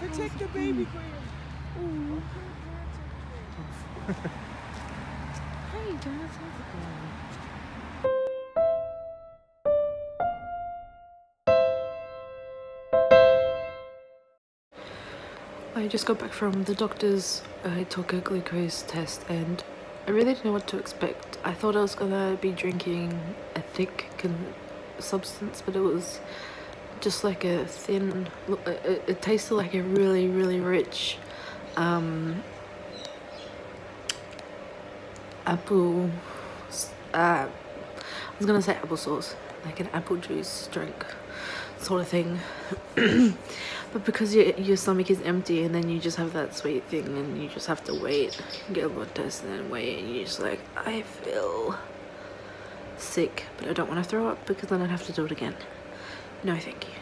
Protect the baby, Graham. Ooh. Hey guys, how's it going? I just got back from the doctor's. I took a glucose test and I really didn't know what to expect. I thought I was gonna be drinking a thick substance, but it was just like a thin, it tasted like a really rich apple, I was gonna say applesauce, like an apple juice drink sort of thing. But because your stomach is empty and then you just have that sweet thing and you just have to wait, get a blood test and then wait, and you're just like, I feel sick but I don't want to throw up because then I'd have to do it again. No thank you.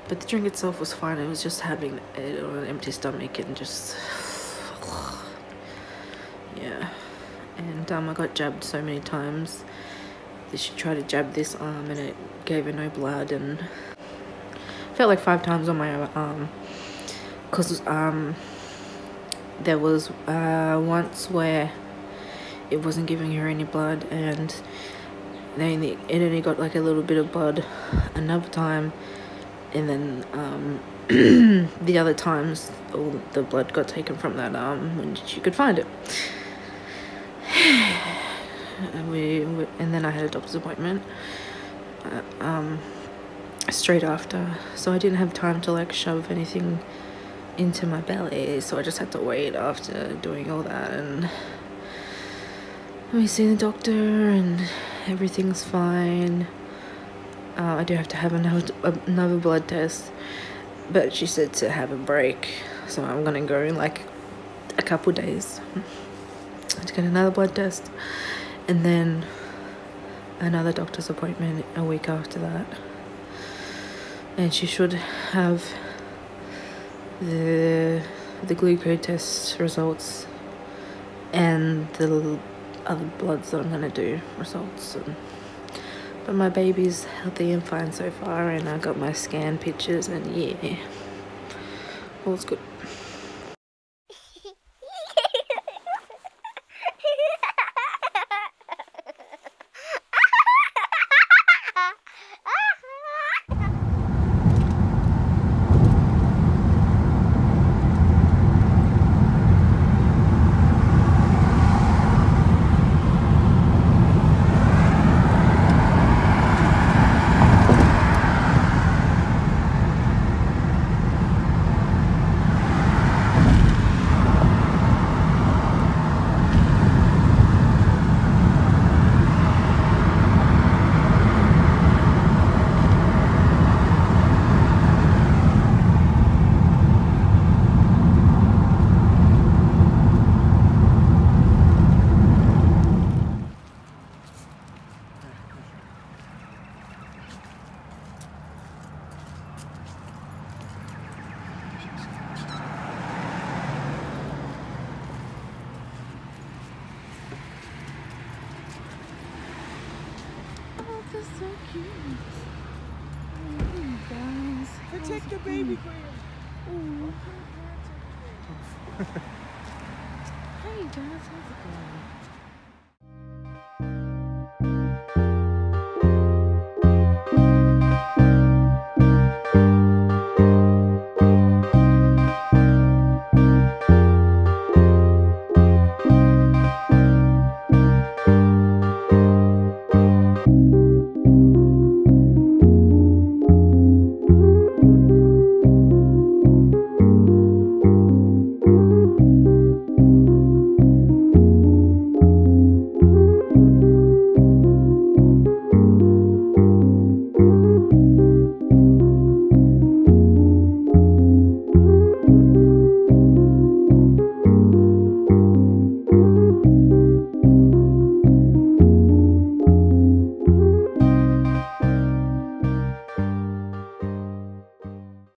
But the drink itself was fine. It was just having it on an empty stomach and just yeah. And I got jabbed so many times. She tried to jab this arm and it gave her no blood, and felt like 5 times on my arm, because there was once where it wasn't giving her any blood and it only got like a little bit of blood another time, and then the other times all the blood got taken from that arm when she could find it. And then I had a doctor's appointment straight after, so I didn't have time to like shove anything into my belly, so I just had to wait after doing all that. And we see the doctor and everything's fine. I do have to have another blood test, but she said to have a break, so I'm gonna go in like a couple days to get another blood test, and then another doctor's appointment a week after that, and she should have the glucose test results and the other bloods that I'm gonna do results. But my baby's healthy and fine so far, and I got my scan pictures, and yeah, all's good. So cute. Oh, guys. Protect the baby, Graham. Ooh. Hey guys, how's it going?